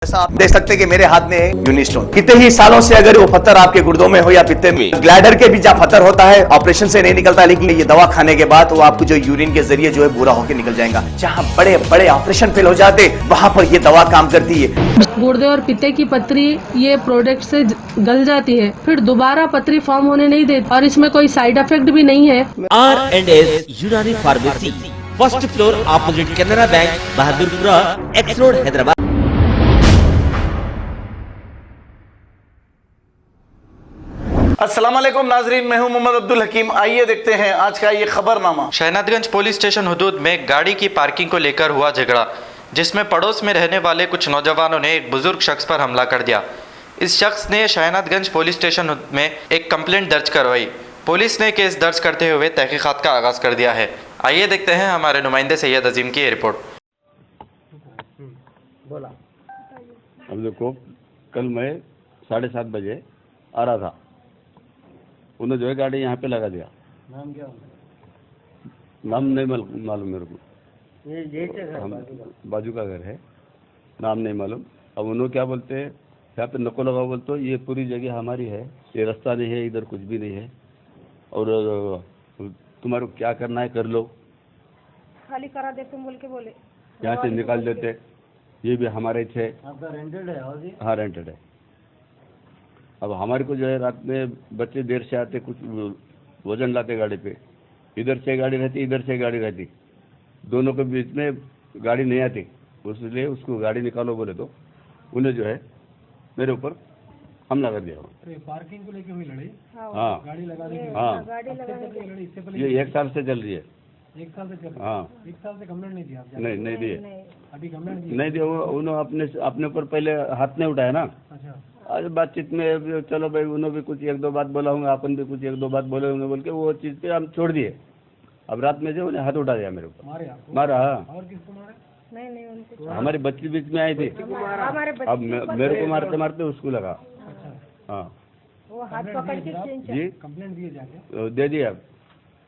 ऐसा आप देख सकते हैं कि मेरे हाथ में है यूनिस्टोन। कितने ही सालों से अगर वो पत्थर आपके गुर्दों में हो या पित्ते में, ग्लैडर के भी जहाँ पत्थर होता है ऑपरेशन से नहीं निकलता, लेकिन ये दवा खाने के बाद वो आपको जो यूरिन के जरिए जो है बुरा होकर निकल जाएगा। जहाँ बड़े बड़े ऑपरेशन फेल हो जाते वहां पर ये दवा काम करती है। गुर्दे और पित्ते की पथरी ये प्रोडक्ट से गल जाती है, फिर दोबारा पथरी फॉर्म होने नहीं देती और इसमें कोई साइड इफेक्ट भी नहीं है। R&S यूनानी pharmacy, first floor opposite Canara bank, Bahadurpura, x road, Hyderabad. अस्सलाम वालेकुम नाजरीन, मैं हूं मोहम्मद अब्दुल हकीम। आइए देखते हैं आज का ये खबरनामा। शहनादगंज पुलिस स्टेशन हुदूद में गाड़ी की पार्किंग को लेकर हुआ झगड़ा, जिसमें पड़ोस में रहने वाले कुछ नौजवानों ने एक बुजुर्ग शख्स पर हमला कर दिया। इस शख्स ने शहनादगंज पुलिस स्टेशन में एक कंप्लेंट दर्ज करवाई। पुलिस ने केस दर्ज करते हुए तहकीकात का आगाज कर दिया है। आइए देखते हैं हमारे नुमाइंदे सैयद अजीम की रिपोर्ट। अब देखो, कल मैं 7:30 बजे आ रहा था, उन्होंने जो है गाड़ी यहाँ पे लगा दिया। नाम क्या? नाम नहीं मालूम मेरे को। ये बाजू का घर है, नाम नहीं मालूम। अब उन्होंने क्या बोलते हैं, यहाँ पे नको लगा बोलते, ये पूरी जगह हमारी है, ये रास्ता नहीं है, इधर कुछ भी नहीं है, और तुम्हारे को क्या करना है कर लो, खाली करा दे तुम बोल के बोले, यहाँ से निकाल देते। ये भी हमारे थे। आपका रेंटेड है हाउस? हाँ, रेंटेड है। अब हमारे को जो है रात में बच्चे देर से आते, कुछ वजन लाते गाड़ी पे, इधर से गाड़ी रहती, इधर से गाड़ी रहती, दोनों के बीच में गाड़ी नहीं आती, इसलिए उसको गाड़ी निकालो बोले तो उन्हें जो है मेरे ऊपर हमला कर दिया। तो पार्किंग को लेके हुई लड़ाई? हाँ, गाड़ी लगा दी? हाँ, लड़ाई इससे पहले? ये 1 साल से चल रही है। 1 साल से चल रही है? हाँ। 1 साल से कंप्लेंट नहीं दिया? नहीं दिए। अभी कंप्लेंट दी? नहीं दिए। उन्होंने अपने ऊपर पहले हाथ नहीं उठाया ना। अच्छा। आज बातचीत में चलो भाई, उन्होंने भी कुछ 1-2 बात बोला होंगे, अपन भी कुछ 1-2 बात बोले होंगे बोल के वो चीज़ पे हम छोड़ दिए। अब रात में जो उन्हें हाथ उठा दिया मेरे ऊपर। मारे आपको? मारा। हाँ। और किसको मारे? नहीं उनको हमारी बच्ची बीच में आई थी, अब मेरे को मारते मारते उसको लगा। अच्छा। हाँ, वो हाथ पकड़ के जी कंप्लेंट दिए जाके? दे दिया।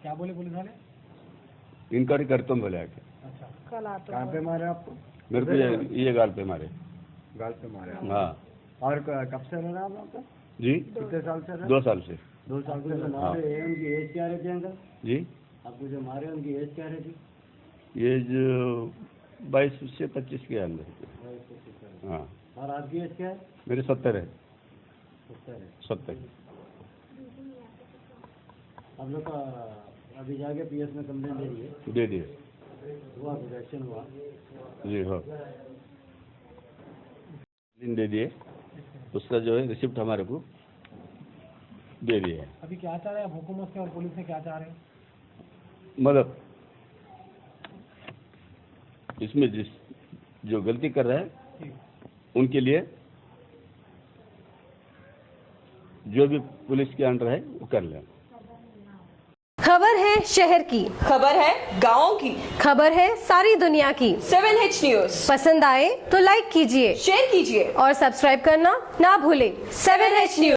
क्या बोले पुलिस वाले? इंक्वायरी करता हूँ बोले आके। अच्छा। कल आता कहाँ पे मारे आपको? मेरे को ये गाल पे मारे। गाल पे मारे? हाँ। और कब से रह रहा है आपका? जी, कितने साल से? 2 साल से। 2 साल से मारे हैं। उनकी एज क्या रहती है अंकल? जी, आपको जो मारे उनकी एज क्या रहती? ये जो 22 से 25 के अंदर। हाँ। और आपकी एज क्या है? मेरे 70 है। 70 आप लोग का अभी जाके पीएस में कंप्लेंट दे दिए? दे दिए। हुआ कुछ एक्शन हुआ? जी हाँ, दिन दे दिए। उसका जो है रिसिप्ट हमारे को दे दिए है। अभी क्या चाह रहे हैं आप हुकूमत से और पुलिस से, क्या चाह रहे हैं? मदद, इसमें जो गलती कर रहे हैं उनके लिए जो भी पुलिस के अंडर है वो कर लें। खबर है शहर की, खबर है गाँव की, खबर है सारी दुनिया की। 7H न्यूज पसंद आए तो लाइक कीजिए, शेयर कीजिए और सब्सक्राइब करना ना भूलें। 7H news.